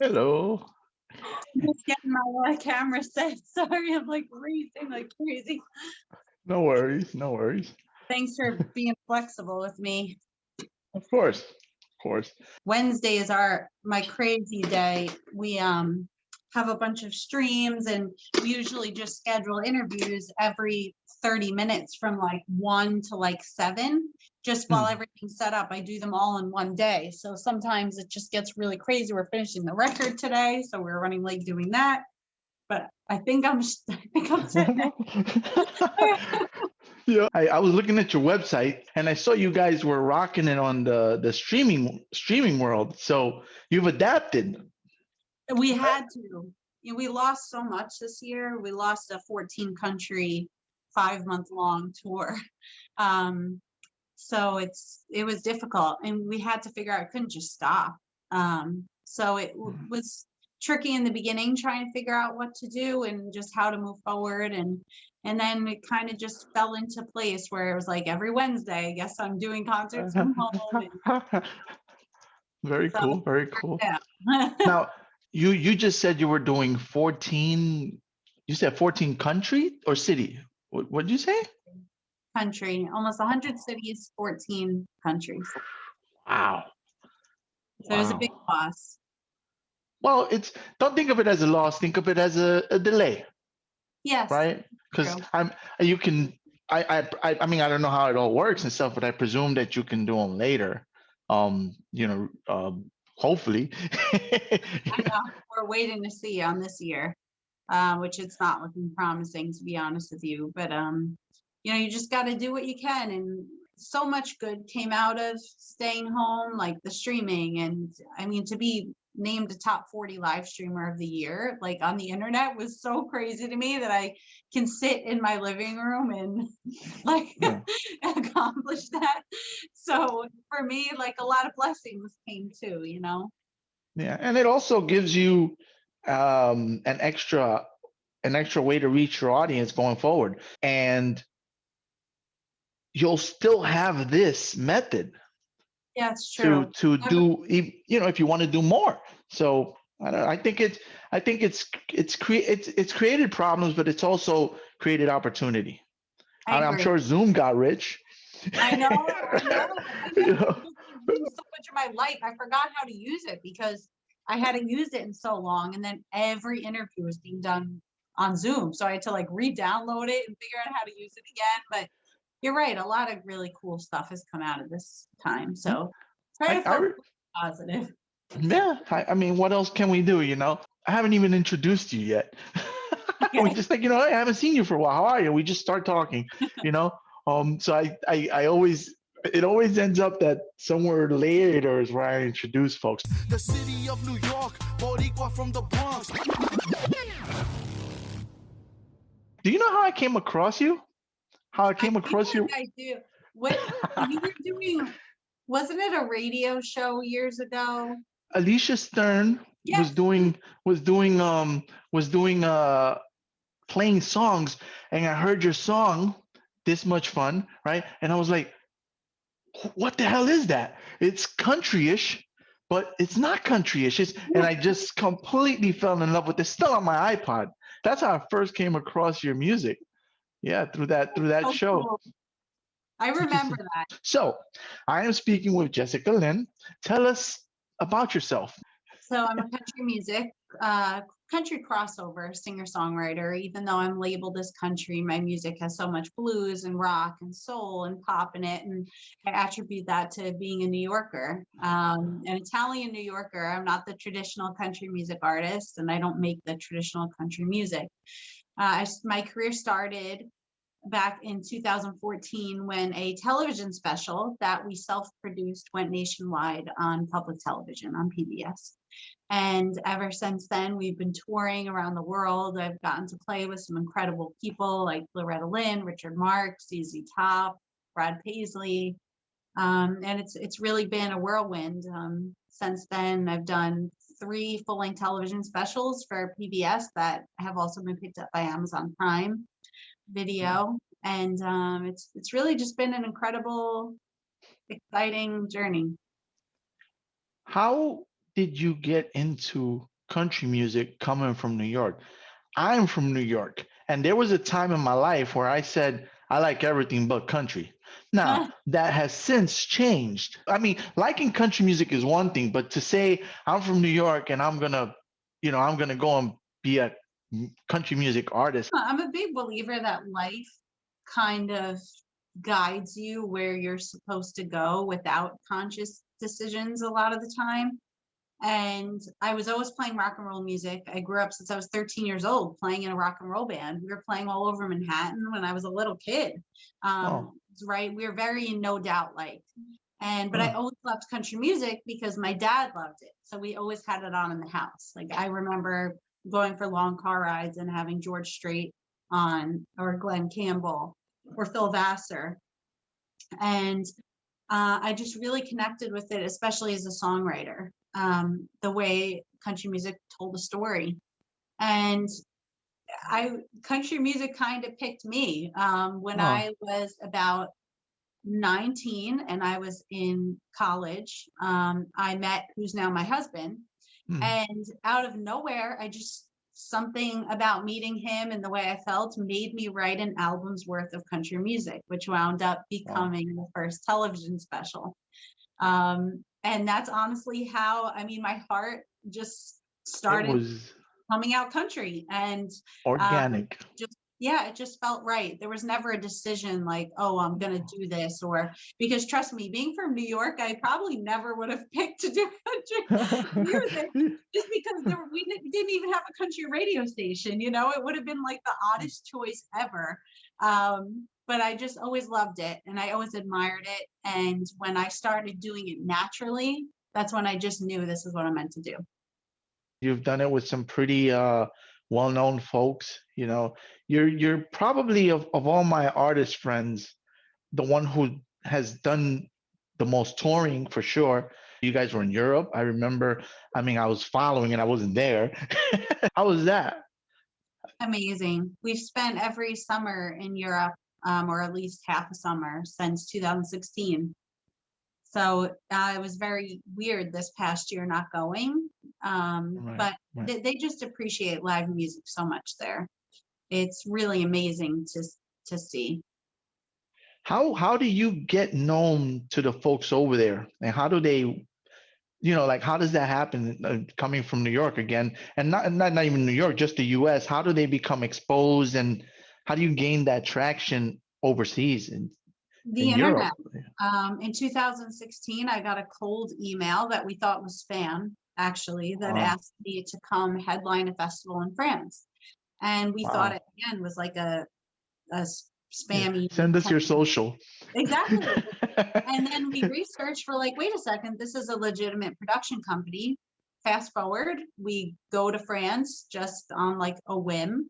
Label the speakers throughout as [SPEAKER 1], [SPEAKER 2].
[SPEAKER 1] Hello.
[SPEAKER 2] Just getting my camera set. Sorry, I'm like racing like crazy.
[SPEAKER 1] No worries. No worries.
[SPEAKER 2] Thanks for being flexible with me.
[SPEAKER 1] Of course. Of course.
[SPEAKER 2] Wednesday is my crazy day. We have a bunch of streams and we usually just schedule interviews every 30 minutes from like 1 to like 7, just while
[SPEAKER 1] Hmm.
[SPEAKER 2] everything's set up. I do them all in one day. So sometimes it just gets really crazy. We're finishing the record today, so we're running late doing that. But I think I'm sitting.
[SPEAKER 1] Yeah, I was looking at your website and I saw you guys were rocking it on the streaming world. So you've adapted.
[SPEAKER 2] We had to. We lost so much this year. We lost a 14 country, 5-month long tour. Um, so it was difficult, and we had to figure out. I couldn't just stop. So it was tricky in the beginning, trying to figure out what to do and just how to move forward, and then it kind of just fell into place where it was like every Wednesday, I guess I'm doing concerts from home, and
[SPEAKER 1] Very
[SPEAKER 2] so
[SPEAKER 1] cool. Very cool.
[SPEAKER 2] yeah.
[SPEAKER 1] Now, you just said you were doing 14. You said 14 country or city? What did you say?
[SPEAKER 2] Country, almost 100 cities, 14 countries.
[SPEAKER 1] Wow.
[SPEAKER 2] So it was a big
[SPEAKER 1] Wow.
[SPEAKER 2] loss.
[SPEAKER 1] Well, it's don't think of it as a loss. Think of it as a delay,
[SPEAKER 2] Yes,
[SPEAKER 1] right? Because
[SPEAKER 2] true.
[SPEAKER 1] I'm you can I mean I don't know how it all works and stuff, but I presume that you can do them later. Hopefully.
[SPEAKER 2] I know we're waiting to see on this year, which it's not looking promising, to be honest with you. But you just got to do what you can, and so much good came out of staying home, like the streaming, and I mean to be named a top 40 live streamer of the year, like on the internet, was so crazy to me that I can sit in my living room and like
[SPEAKER 1] Yeah.
[SPEAKER 2] accomplish that. So for me, like a lot of blessings came too.
[SPEAKER 1] Yeah, and it also gives you an extra way to reach your audience going forward, and you'll still have this method
[SPEAKER 2] Yeah, it's
[SPEAKER 1] to
[SPEAKER 2] true.
[SPEAKER 1] to
[SPEAKER 2] Never,
[SPEAKER 1] do if you want to do more. So I think it's created problems, but it's also created opportunity.
[SPEAKER 2] I
[SPEAKER 1] I'm
[SPEAKER 2] agree.
[SPEAKER 1] sure Zoom got rich.
[SPEAKER 2] I know, I know, I know.
[SPEAKER 1] You
[SPEAKER 2] It
[SPEAKER 1] know?
[SPEAKER 2] just made so much of my life. I forgot how to use it because I hadn't used it in so long. And then every interview was being done on Zoom. So I had to like re-download it and figure out how to use it again. But you're right, a lot of really cool stuff has come out of this time. So try
[SPEAKER 1] I,
[SPEAKER 2] to
[SPEAKER 1] I
[SPEAKER 2] focus
[SPEAKER 1] re-
[SPEAKER 2] positive.
[SPEAKER 1] yeah. I mean, what else can we do? I haven't even introduced you yet. We
[SPEAKER 2] Okay.
[SPEAKER 1] just think, hey, I haven't seen you for a while. How are you? We just start talking. You know. So I always it always ends up that somewhere later is where I introduce folks.
[SPEAKER 3] The city of New York, Boricua from the Bronx.
[SPEAKER 1] Do you know how I came across you? How I
[SPEAKER 2] I
[SPEAKER 1] came
[SPEAKER 2] feel
[SPEAKER 1] across
[SPEAKER 2] like
[SPEAKER 1] you?
[SPEAKER 2] I do. What you were doing, wasn't it a radio show years ago?
[SPEAKER 1] Alicia Stern was
[SPEAKER 2] Yes.
[SPEAKER 1] doing was doing was doing playing songs, and I heard your song, This Much Fun, right? And I was like, what the hell is that? It's countryish, but it's not countryish. And I just completely fell in love with it. Still on my iPod. That's how I first came across your music. Yeah, through that
[SPEAKER 2] So
[SPEAKER 1] show.
[SPEAKER 2] cool. I remember that.
[SPEAKER 1] So, I am speaking with Jessica Lynn. Tell us about yourself.
[SPEAKER 2] So I'm a uh, country crossover singer-songwriter. Even though I'm labeled as country, my music has so much blues and rock and soul and pop in it. And I attribute that to being a New Yorker, an Italian New Yorker. I'm not the traditional country music artist, and I don't make the traditional country music. My career started back in 2014 when a television special that we self-produced went nationwide on public television on PBS. And ever since then, we've been touring around the world. I've gotten to play with some incredible people like Loretta Lynn, Richard Marx, ZZ Top, Brad Paisley. And it's really been a whirlwind. Since then, I've done 3 full-length television specials for PBS that have also been picked up by Amazon Prime Video, and it's really just been an incredible, exciting journey.
[SPEAKER 1] How did you get into country music coming from New York? I'm from New York, and there was a time in my life where I said I like everything but country. Now, that has since changed. I mean, liking country music is one thing, but to say I'm from New York and I'm gonna go and be a country music artist.
[SPEAKER 2] I'm a big believer that life kind of guides you where you're supposed to go without conscious decisions a lot of the time. And I was always playing rock and roll music. I grew up since I was 13 years old playing in a rock and roll band. We were playing all over Manhattan when I was a little kid.
[SPEAKER 1] Oh,
[SPEAKER 2] Right. We were very No Doubt like. But I
[SPEAKER 1] huh.
[SPEAKER 2] always loved country music because my dad loved it. So we always had it on in the house. Like I remember going for long car rides and having George Strait on or Glenn Campbell or Phil Vassar. And I just really connected with it, especially as a songwriter, the way country music told a story. And country music kind of picked me when
[SPEAKER 1] Oh,
[SPEAKER 2] I was about 19 and I was in college. I met who's now my husband.
[SPEAKER 1] hmm.
[SPEAKER 2] And out of nowhere, I just something about meeting him and the way I felt made me write an album's worth of country music, which wound up
[SPEAKER 1] Wow.
[SPEAKER 2] becoming the first television special. And that's honestly how, I mean, my heart just
[SPEAKER 1] It
[SPEAKER 2] started
[SPEAKER 1] was
[SPEAKER 2] coming out country. And um,
[SPEAKER 1] organic.
[SPEAKER 2] just, yeah, it just felt right. There was never a decision like, oh, I'm going to do this, or because trust me, being from New York, I probably never would have picked to do country music just because didn't even have a country radio station. It would have been like the oddest choice ever. But I just always loved it and I always admired it. And when I started doing it naturally, that's when I just knew this is what I'm meant to do.
[SPEAKER 1] You've done it with some pretty well-known folks. You're probably of all my artist friends, the one who has done the most touring for sure. You guys were in Europe. I remember, I mean, I was following and I wasn't there. How was that?
[SPEAKER 2] Amazing. We've spent every summer in Europe, or at least half a summer since 2016. So it was very weird this past year not going.
[SPEAKER 1] Right,
[SPEAKER 2] But
[SPEAKER 1] right.
[SPEAKER 2] they just appreciate live music so much there. It's really amazing to see.
[SPEAKER 1] How do you get known to the folks over there? And how do they, like how does that happen coming from New York again? And not even New York, just the US. How do they become exposed and how do you gain that traction overseas
[SPEAKER 2] The
[SPEAKER 1] in Europe?
[SPEAKER 2] internet. In 2016, I got a cold email that we thought was spam, actually, that
[SPEAKER 1] Wow.
[SPEAKER 2] asked me to come headline a festival in France. And we thought
[SPEAKER 1] Wow.
[SPEAKER 2] it again was like a
[SPEAKER 1] Yeah.
[SPEAKER 2] spammy
[SPEAKER 1] Send us
[SPEAKER 2] kind
[SPEAKER 1] your
[SPEAKER 2] of,
[SPEAKER 1] social.
[SPEAKER 2] exactly. And then we researched for like, wait a second, this is a legitimate production company. Fast forward, we go to France just on like a whim,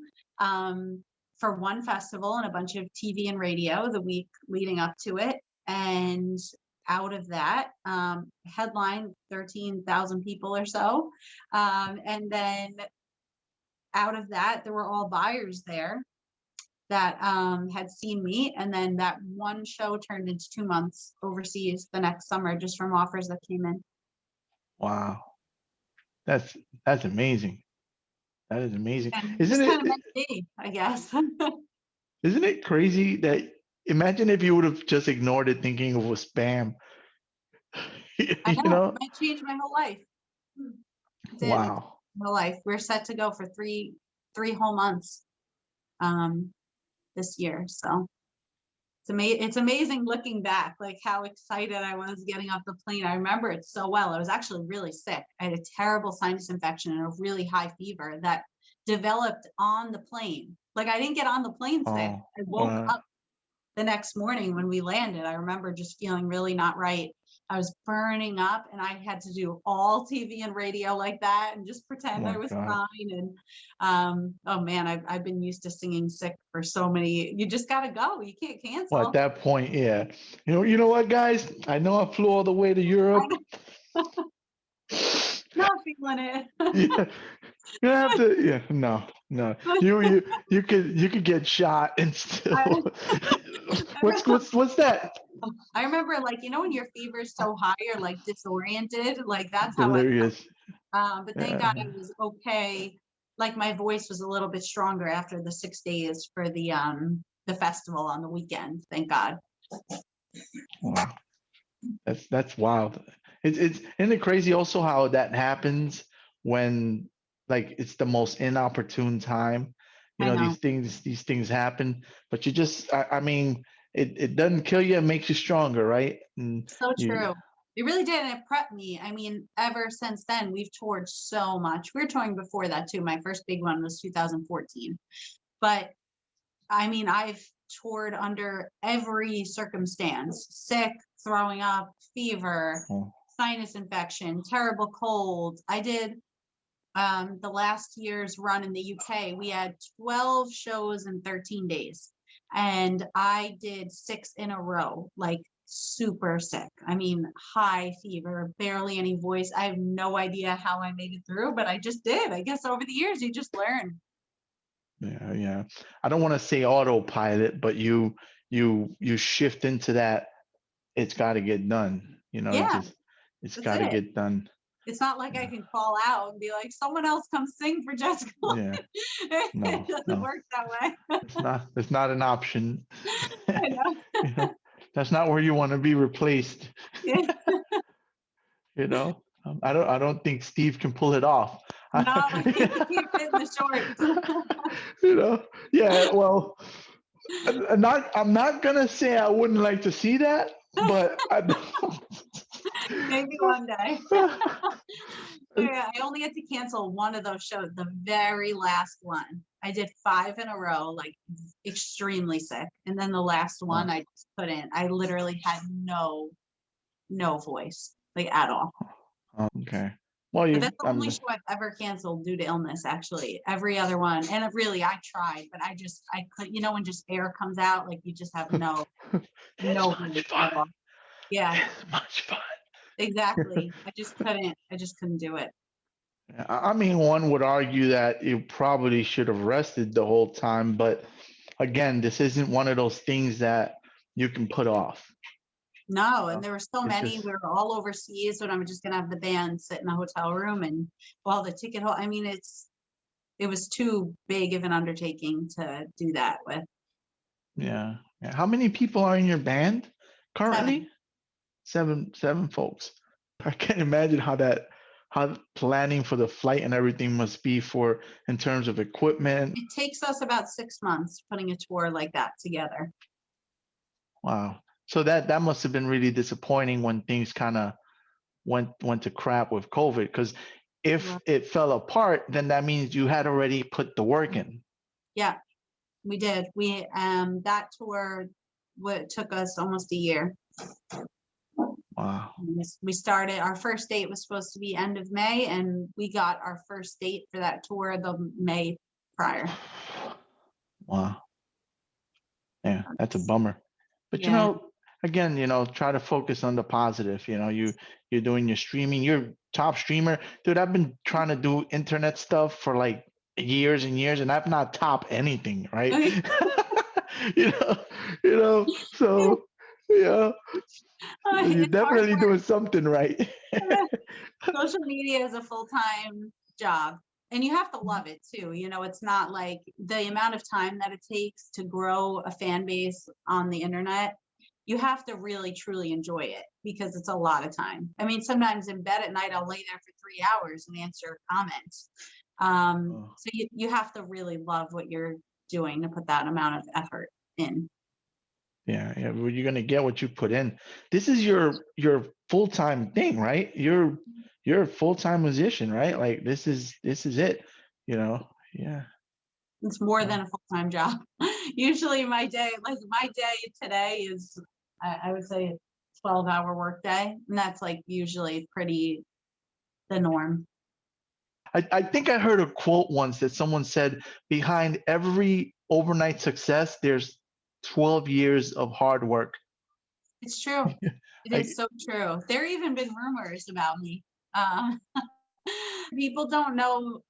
[SPEAKER 2] for one festival and a bunch of TV and radio the week leading up to it. And out of that, headline 13,000 people or so. And then out of that, there were all buyers there that had seen me. And then that one show turned into 2 months overseas the next summer just from offers that came in.
[SPEAKER 1] Wow. That's that's amazing. That is amazing.
[SPEAKER 2] And
[SPEAKER 1] Isn't
[SPEAKER 2] just kind of
[SPEAKER 1] it
[SPEAKER 2] meant to be, I guess.
[SPEAKER 1] isn't it crazy that imagine if you would have just ignored it thinking it was spam?
[SPEAKER 2] I
[SPEAKER 1] you
[SPEAKER 2] know, it
[SPEAKER 1] know?
[SPEAKER 2] might change my whole life. It did. It
[SPEAKER 1] Wow.
[SPEAKER 2] changed my life. We're set to go for three whole months um, this year. So it's amazing looking back, like how excited I was getting off the plane. I remember it so well. I was actually really sick. I had a terrible sinus infection and a really high fever that developed on the plane. Like I didn't get on the plane sick.
[SPEAKER 1] Oh,
[SPEAKER 2] I woke
[SPEAKER 1] wow.
[SPEAKER 2] up the next morning when we landed. I remember just feeling really not right. I was burning up and I had to do all TV and radio like that and just
[SPEAKER 1] Oh
[SPEAKER 2] pretend
[SPEAKER 1] my
[SPEAKER 2] I was
[SPEAKER 1] God.
[SPEAKER 2] fine. And oh man, I've been used to singing sick for so many. You just gotta go. You can't
[SPEAKER 1] Well, at
[SPEAKER 2] cancel.
[SPEAKER 1] that point, yeah. You know what, guys? I know I flew all the way to
[SPEAKER 2] I'm
[SPEAKER 1] Europe.
[SPEAKER 2] not feeling it.
[SPEAKER 1] Yeah, you have to. Yeah, no, no. You could get shot and
[SPEAKER 2] I,
[SPEAKER 1] still. What's that?
[SPEAKER 2] I remember like, when your fever is so high, you're like disoriented. Like that's how I felt.
[SPEAKER 1] Delirious.
[SPEAKER 2] But thank God I was okay. Like my voice was a little bit stronger after the 6 days for the festival on the weekend. Thank God.
[SPEAKER 1] Wow. That's wild. Isn't it crazy also how that happens when like it's the most inopportune time? You
[SPEAKER 2] I
[SPEAKER 1] know,
[SPEAKER 2] know.
[SPEAKER 1] these things happen, but you just I mean it doesn't kill you, it makes you stronger, right? And
[SPEAKER 2] So
[SPEAKER 1] you
[SPEAKER 2] true. It really did. And it prepped me. I mean, ever since then, we've toured so much. We were touring before that too. My first big one was 2014. But I mean, I've toured under every circumstance, sick, throwing up, fever,
[SPEAKER 1] oh,
[SPEAKER 2] sinus infection, terrible cold. I did the last year's run in the UK. We had 12 shows in 13 days. And I did 6 in a row, like super sick. I mean, high fever, barely any voice. I have no idea how I made it through, but I just did. I guess over the years, you just learn.
[SPEAKER 1] yeah. I don't want to say autopilot, but you shift into that it's got to get done. You know,
[SPEAKER 2] Yeah,
[SPEAKER 1] it's
[SPEAKER 2] that's
[SPEAKER 1] got to
[SPEAKER 2] it.
[SPEAKER 1] get done.
[SPEAKER 2] It's not like I
[SPEAKER 1] Yeah.
[SPEAKER 2] can call out and be like, someone else come sing for Jessica.
[SPEAKER 1] Yeah.
[SPEAKER 2] It
[SPEAKER 1] No,
[SPEAKER 2] doesn't
[SPEAKER 1] no.
[SPEAKER 2] work that way.
[SPEAKER 1] It's not an option.
[SPEAKER 2] I know.
[SPEAKER 1] You know, that's not where you want to be replaced.
[SPEAKER 2] Yeah.
[SPEAKER 1] You know, I don't think Steve can pull it off.
[SPEAKER 2] No, he fit in the shorts.
[SPEAKER 1] You know, yeah. Well, I'm not gonna say I wouldn't like to see that, but I
[SPEAKER 2] Maybe one day.
[SPEAKER 1] don't.
[SPEAKER 2] Yeah, I only had to cancel one of those shows, the very last one. I did 5 in a row, like extremely sick. And then the last one I just couldn't. I literally had no voice, like at all.
[SPEAKER 1] Okay. Well,
[SPEAKER 2] But
[SPEAKER 1] you.
[SPEAKER 2] that's the only show I've ever canceled due to illness, actually. Every other one. And really I tried, but I couldn't, when just air comes out, like you just have no
[SPEAKER 1] It's
[SPEAKER 2] voice
[SPEAKER 1] much
[SPEAKER 2] at
[SPEAKER 1] fun.
[SPEAKER 2] all. Yeah,
[SPEAKER 1] It's much fun.
[SPEAKER 2] exactly. I just couldn't do it.
[SPEAKER 1] I mean, one would argue that you probably should have rested the whole time, but again, this isn't one of those things that you can put off.
[SPEAKER 2] No, and there were so
[SPEAKER 1] It's
[SPEAKER 2] many.
[SPEAKER 1] just
[SPEAKER 2] We were all overseas, but I'm just gonna have the band sit in a hotel room and the ticket. I mean, it was too big of an undertaking to do that with.
[SPEAKER 1] yeah. How many people are in your band
[SPEAKER 2] 7.
[SPEAKER 1] currently? Seven folks. I can't imagine how planning for the flight and everything must be for in terms of equipment.
[SPEAKER 2] It takes us about 6 months putting a tour like that together.
[SPEAKER 1] Wow. So that must have been really disappointing when things kind of went to crap with COVID. Because if
[SPEAKER 2] Yeah.
[SPEAKER 1] it fell apart, then that means you had already put the work in.
[SPEAKER 2] Yeah, we did. That tour took us almost a year.
[SPEAKER 1] Wow.
[SPEAKER 2] We started, our first date was supposed to be end of May, and we got our first date for that tour the May prior.
[SPEAKER 1] Wow. Yeah, that's a bummer. But
[SPEAKER 2] Yeah.
[SPEAKER 1] again, try to focus on the positive. You're doing your streaming, you're top streamer. Dude, I've been trying to do internet stuff for like years and years, and I've not topped anything, right?
[SPEAKER 2] Okay.
[SPEAKER 1] you know, so yeah, you're
[SPEAKER 2] It's hard
[SPEAKER 1] definitely doing something right.
[SPEAKER 2] work. Social media is a full-time job, and you have to love it too. It's not like the amount of time that it takes to grow a fan base on the internet. You have to really truly enjoy it because it's a lot of time. I mean, sometimes in bed at night, I'll lay there for 3 hours and answer comments.
[SPEAKER 1] Oh,
[SPEAKER 2] So you have to really love what you're doing to put that amount of effort in.
[SPEAKER 1] yeah. Well, you're gonna get what you put in. This is your full-time thing, right? You're a full-time musician, right? Like this is it, Yeah.
[SPEAKER 2] It's more
[SPEAKER 1] Wow.
[SPEAKER 2] than a full-time job. Usually my day today is, I would say, a 12-hour workday, and that's like usually pretty the norm.
[SPEAKER 1] I think I heard a quote once that someone said behind every overnight success, there's 12 years of hard work.
[SPEAKER 2] It's true. It is
[SPEAKER 1] Like,
[SPEAKER 2] so true. There even been rumors about me. Uh, People don't know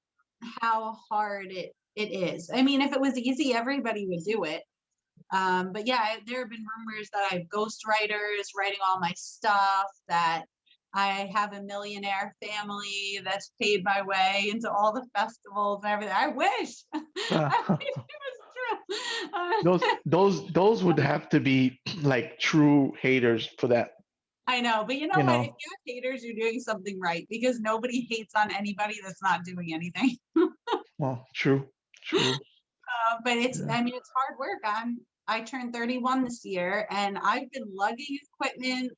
[SPEAKER 2] how hard it is. I mean, if it was easy, everybody would do it. But yeah, there have been rumors that I have ghostwriters writing all my stuff, that I have a millionaire family that's paid my way into all the festivals and everything. I wish. I wish it was true.
[SPEAKER 1] those would have to be like true haters for that,
[SPEAKER 2] I know, but you know
[SPEAKER 1] you
[SPEAKER 2] what? If
[SPEAKER 1] know.
[SPEAKER 2] you have haters, you're doing something right because nobody hates on anybody that's not doing anything.
[SPEAKER 1] Well, true, true.
[SPEAKER 2] But it's,
[SPEAKER 1] Yeah.
[SPEAKER 2] I mean, it's hard work. I turned 31 this year and I've been lugging equipment,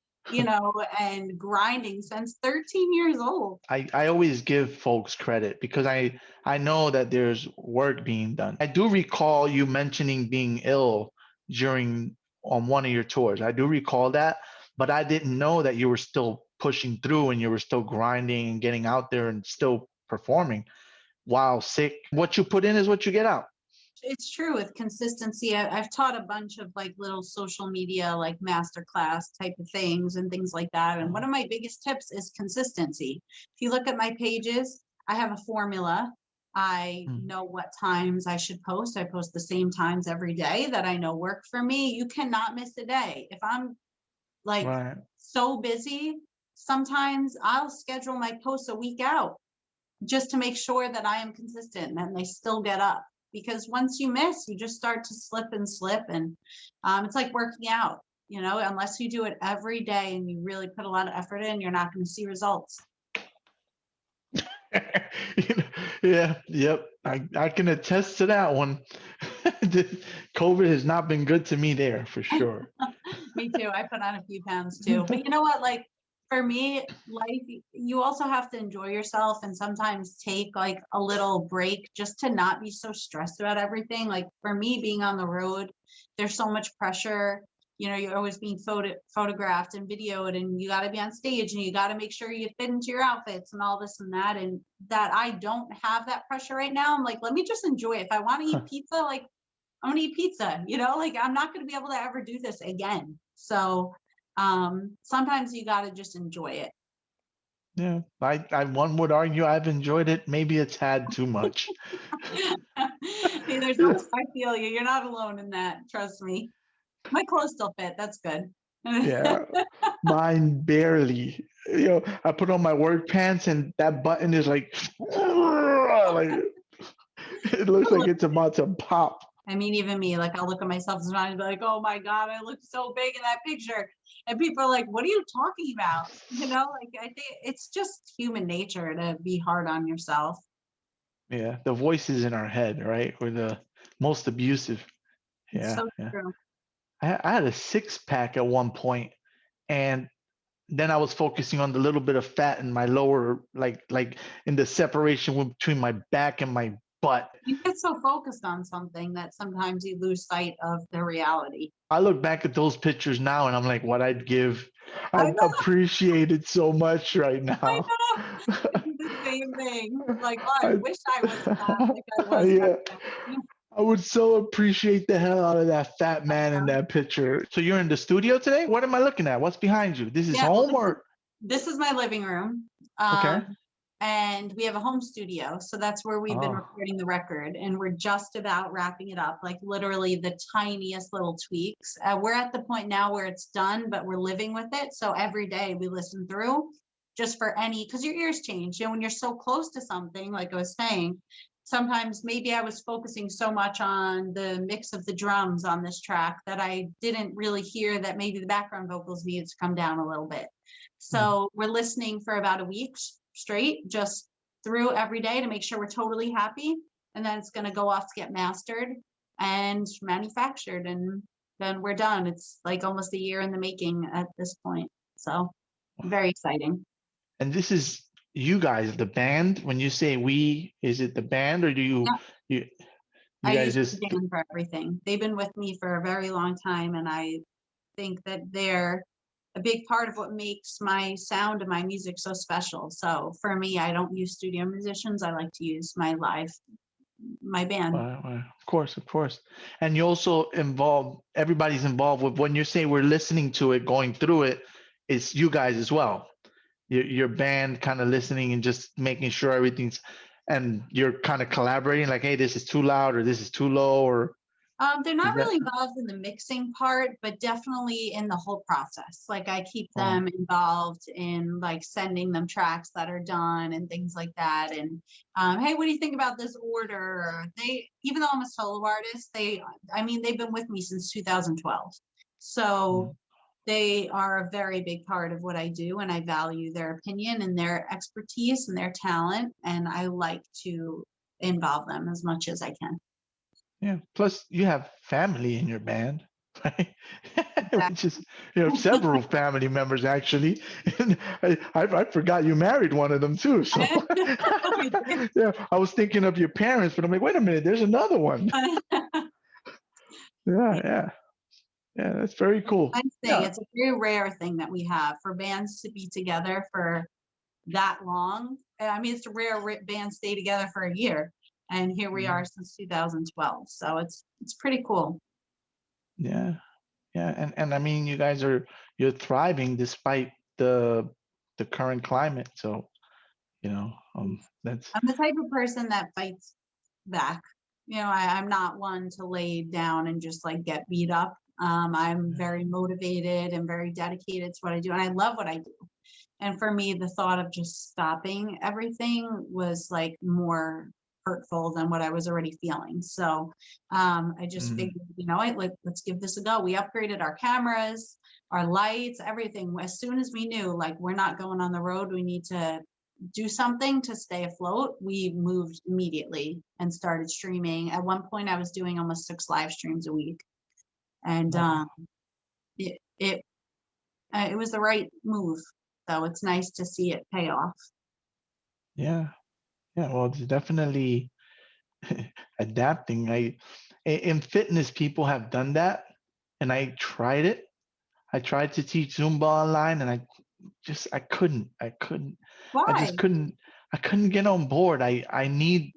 [SPEAKER 2] and grinding since 13 years old.
[SPEAKER 1] I always give folks credit because I know that there's work being done. I do recall you mentioning being ill during on one of your tours. I do recall that, but I didn't know that you were still pushing through and you were still grinding and getting out there and still performing while sick. What you put in is what you get out.
[SPEAKER 2] It's true with consistency. I've taught a bunch of like little social media, like masterclass type of things and things like that. And one of my biggest tips is consistency. If you look at my pages, I have a formula. I
[SPEAKER 1] Mm.
[SPEAKER 2] know what times I should post. I post the same times every day that I know work for me. You cannot miss a day. If I'm like
[SPEAKER 1] Right.
[SPEAKER 2] so busy, sometimes I'll schedule my posts a week out just to make sure that I am consistent and they still get up. Because once you miss, you just start to slip and slip. And it's like working out, unless you do it every day and you really put a lot of effort in, you're not going to see results.
[SPEAKER 1] Yeah, yep. I can attest to that one. COVID has not been good to me there for sure.
[SPEAKER 2] Me too. I put on a few pounds too. But you know what? Like for me, life, you also have to enjoy yourself and sometimes take like a little break just to not be so stressed about everything. Like for me, being on the road, there's so much pressure. You're always being photographed and videoed, and you got to be on stage and you got to make sure you fit into your outfits and all this and that. And that I don't have that pressure right now. I'm like, let me just enjoy it. If I want to eat pizza, like I'm gonna eat pizza, like I'm not gonna be able to ever do this again. So sometimes you gotta just enjoy it.
[SPEAKER 1] Yeah, I one would argue I've enjoyed it. Maybe it's had too much.
[SPEAKER 2] Hey, there's us. I feel you. You're not alone in that. Trust me. My clothes still fit. That's good.
[SPEAKER 1] Yeah, mine barely. I put on my work pants and that button is like, like it looks like it's about to pop.
[SPEAKER 2] I mean, even me, like I'll look at myself sometimes and be like, oh my God, I look so big in that picture. And people are like, what are you talking about? Like I think it's just human nature to be hard on yourself.
[SPEAKER 1] Yeah, the voices in our head, right? We're the most abusive.
[SPEAKER 2] It's
[SPEAKER 1] Yeah,
[SPEAKER 2] so
[SPEAKER 1] yeah.
[SPEAKER 2] true.
[SPEAKER 1] I had a six pack at one point, and then I was focusing on the little bit of fat in my lower, like in the separation between my back and my butt.
[SPEAKER 2] You get so focused on something that sometimes you lose sight of the reality.
[SPEAKER 1] I look back at those pictures now, and I'm like, what I'd give,
[SPEAKER 2] I
[SPEAKER 1] I'd
[SPEAKER 2] know,
[SPEAKER 1] appreciate it so much right
[SPEAKER 2] I
[SPEAKER 1] now.
[SPEAKER 2] know. I do the same thing. Like, oh, I
[SPEAKER 1] I,
[SPEAKER 2] wish I was fat like I was back
[SPEAKER 1] yeah,
[SPEAKER 2] then.
[SPEAKER 1] I would so appreciate the hell out of that fat man in that picture. So you're in the studio today? What am I looking at? What's behind you? This is
[SPEAKER 2] Yeah, well,
[SPEAKER 1] home or
[SPEAKER 2] this is my living room.
[SPEAKER 1] okay?
[SPEAKER 2] And we have a home studio. So that's where we've been
[SPEAKER 1] Oh,
[SPEAKER 2] recording the record. And we're just about wrapping it up, like literally the tiniest little tweaks. We're at the point now where it's done, but we're living with it. So every day we listen through just for any, because your ears change. When you're so close to something, like I was saying, sometimes maybe I was focusing so much on the mix of the drums on this track that I didn't really hear that maybe the background vocals needed to come down a little bit. So we're listening for about a week straight, just through every day to make sure we're totally happy. And then it's going to go off to get mastered and manufactured. And then we're done. It's like almost a year in the making at this point. So very exciting.
[SPEAKER 1] and this is you guys, the band. When you say we, is it the band or do you
[SPEAKER 2] Yeah,
[SPEAKER 1] you you
[SPEAKER 2] I
[SPEAKER 1] guys
[SPEAKER 2] use
[SPEAKER 1] just
[SPEAKER 2] Dan for everything. They've been with me for a very long time. And I think that they're a big part of what makes my sound and my music so special. So for me, I don't use studio musicians. I like to use my band.
[SPEAKER 1] of course, of course. And you also involve everybody's involved with when you say we're listening to it, going through it, it's you guys as well. Your band kind of listening and just making sure everything's and you're kind of collaborating like, hey, this is too loud or this is too low or
[SPEAKER 2] They're
[SPEAKER 1] Is
[SPEAKER 2] not
[SPEAKER 1] that?
[SPEAKER 2] really involved in the mixing part, but definitely in the whole process. Like I keep
[SPEAKER 1] Oh,
[SPEAKER 2] them involved in like sending them tracks that are done and things like that. And hey, what do you think about this order? They, even though I'm a solo artist, I mean, they've been with me since 2012.
[SPEAKER 1] mm,
[SPEAKER 2] So they are a very big part of what I do, and I value their opinion and their expertise and their talent. And I like to involve them as much as I can.
[SPEAKER 1] yeah. Plus, you have family in your band, right? Which
[SPEAKER 2] Exactly.
[SPEAKER 1] is, you have several family members actually. And I forgot you married one of them too. So, yeah, I was thinking of your parents, but I'm like, wait a minute, there's another one. Yeah, yeah, yeah. That's very cool.
[SPEAKER 2] Nice thing.
[SPEAKER 1] Yeah,
[SPEAKER 2] It's a very rare thing that we have for bands to be together for that long. I mean, it's rare bands stay together for a year, and here we are
[SPEAKER 1] mhm,
[SPEAKER 2] since 2012. So it's pretty cool.
[SPEAKER 1] yeah, yeah. And I mean, you guys you're thriving despite the current climate. So, that's
[SPEAKER 2] I'm the type of person that fights back. I'm not one to lay down and just like get beat up. I'm
[SPEAKER 1] yeah,
[SPEAKER 2] very motivated and very dedicated to what I do, and I love what I do. And for me, the thought of just stopping everything was like more hurtful than what I was already feeling. So I just
[SPEAKER 1] mhm,
[SPEAKER 2] figured, let's give this a go. We upgraded our cameras, our lights, everything. As soon as we knew, like, we're not going on the road, we need to do something to stay afloat, we moved immediately and started streaming. At one point, I was doing almost 6 live streams a week. And
[SPEAKER 1] wow,
[SPEAKER 2] it, it, it was the right move. So it's nice to see it pay off.
[SPEAKER 1] yeah, yeah. Well, it's definitely adapting. In fitness, people have done that, and I tried it. I tried to teach Zumba online, and I
[SPEAKER 2] Why?
[SPEAKER 1] just couldn't get on board. I need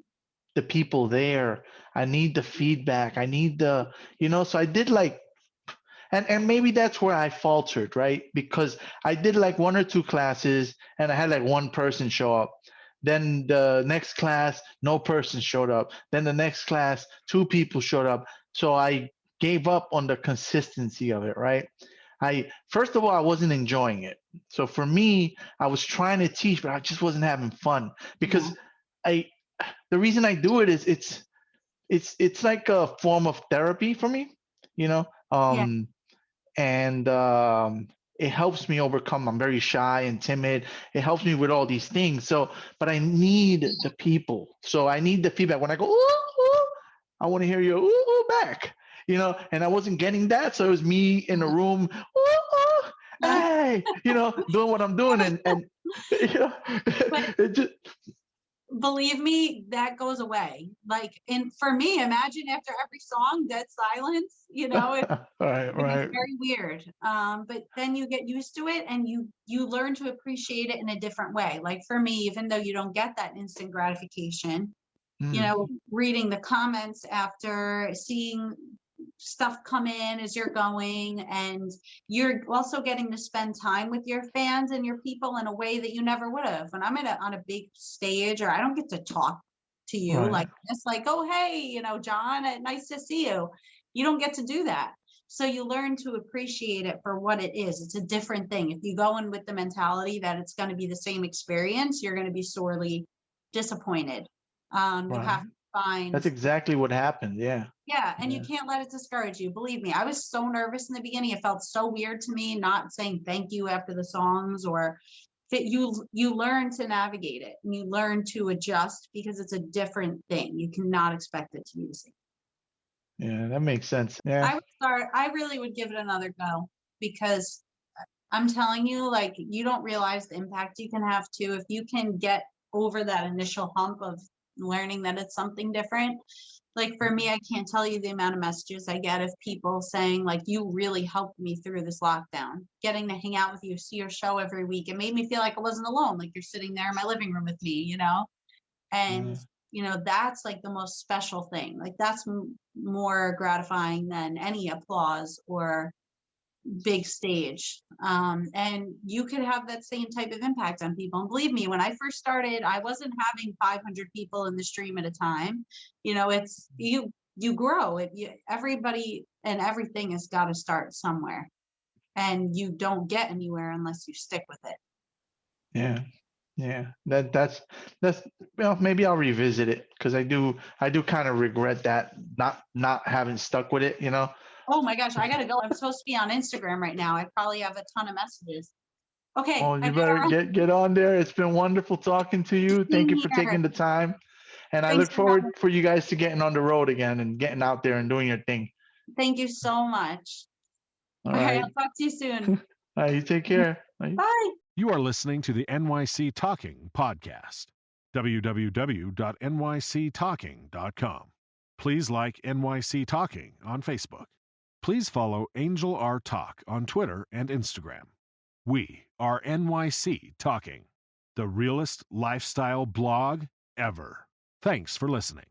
[SPEAKER 1] the people there. I need the feedback. I need so I did like, and maybe that's where I faltered, right? Because I did like one or two classes, and I had like one person show up. Then the next class, no person showed up. Then the next class, two people showed up. So I gave up on the consistency of it, right? I first of all, I wasn't enjoying it. So for me, I was trying to teach, but I just wasn't having fun
[SPEAKER 2] Yeah.
[SPEAKER 1] because I the reason I do it is it's like a form of therapy for me, you know.
[SPEAKER 2] Yeah.
[SPEAKER 1] And it helps me overcome. I'm very shy and timid. It helps me with all these things. So, but I need the people. So I need the feedback. When I go, ooh, ooh, I want to hear you, ooh, ooh, back. And I wasn't getting that. So it was me in a room, ooh, ooh, hey, doing what I'm doing, and
[SPEAKER 2] But
[SPEAKER 1] it just
[SPEAKER 2] believe me, that goes away. Like, and for me, imagine after every song, dead silence,
[SPEAKER 1] right,
[SPEAKER 2] it's
[SPEAKER 1] right,
[SPEAKER 2] very weird. But then you get used to it, and you learn to appreciate it in a different way. Like for me, even though you don't get that instant gratification,
[SPEAKER 1] mm,
[SPEAKER 2] reading the comments after, seeing stuff come in as you're going, and you're also getting to spend time with your fans and your people in a way that you never would have. When I'm on a big stage, or I don't get to talk to you
[SPEAKER 1] right,
[SPEAKER 2] like this, like, oh, hey, John, nice to see you. You don't get to do that. So you learn to appreciate it for what it is. It's a different thing. If you go in with the mentality that it's going to be the same experience, you're going to be sorely disappointed. You
[SPEAKER 1] right.
[SPEAKER 2] have to find,
[SPEAKER 1] That's exactly what happened. Yeah,
[SPEAKER 2] yeah, and you
[SPEAKER 1] yeah.
[SPEAKER 2] can't let it discourage you. Believe me, I was so nervous in the beginning. It felt so weird to me not saying thank you after the songs, or that you learn to navigate it, and you learn to adjust, because it's a different thing. You cannot expect it to be the same.
[SPEAKER 1] Yeah, that makes sense. Yeah.
[SPEAKER 2] I really would give it another go, because I'm telling you, like, you don't realize the impact you can have too. If you can get over that initial hump of learning that it's something different. Like for me, I can't tell you the amount of messages I get of people saying, like, you really helped me through this lockdown. Getting to hang out with you, see your show every week. It made me feel like I wasn't alone. Like you're sitting there in my living room with me. And,
[SPEAKER 1] Yeah.
[SPEAKER 2] that's like the most special thing. Like that's more gratifying than any applause or big stage. And you could have that same type of impact on people. And believe me, when I first started, I wasn't having 500 people in the stream at a time. It's you grow it. Everybody and everything has got to start somewhere, and you don't get anywhere unless you stick with it.
[SPEAKER 1] Yeah. Yeah. That's well, maybe I'll revisit it because I do kind of regret that not having stuck with it, you know.
[SPEAKER 2] Oh my gosh, I gotta go. I'm supposed to be on Instagram right now. I probably have a ton of messages. Okay,
[SPEAKER 1] Oh,
[SPEAKER 2] I
[SPEAKER 1] you
[SPEAKER 2] better
[SPEAKER 1] better get on there. It's been wonderful talking to you. Thank
[SPEAKER 2] run
[SPEAKER 1] you for
[SPEAKER 2] here.
[SPEAKER 1] taking the time. And I
[SPEAKER 2] Thanks
[SPEAKER 1] look
[SPEAKER 2] for having
[SPEAKER 1] forward for you guys to getting on the road again and getting out there and doing your thing.
[SPEAKER 2] Thank you so much.
[SPEAKER 1] All
[SPEAKER 2] All right,
[SPEAKER 1] right.
[SPEAKER 2] I'll talk to you soon.
[SPEAKER 1] All right, you take care. Bye.
[SPEAKER 2] Bye.
[SPEAKER 4] You are listening to the NYC Talking podcast. www.nyctalking.com. Please like NYC Talking on Facebook. Please follow Angel R Talk on Twitter and Instagram. We are NYC Talking, the realest lifestyle blog ever. Thanks for listening.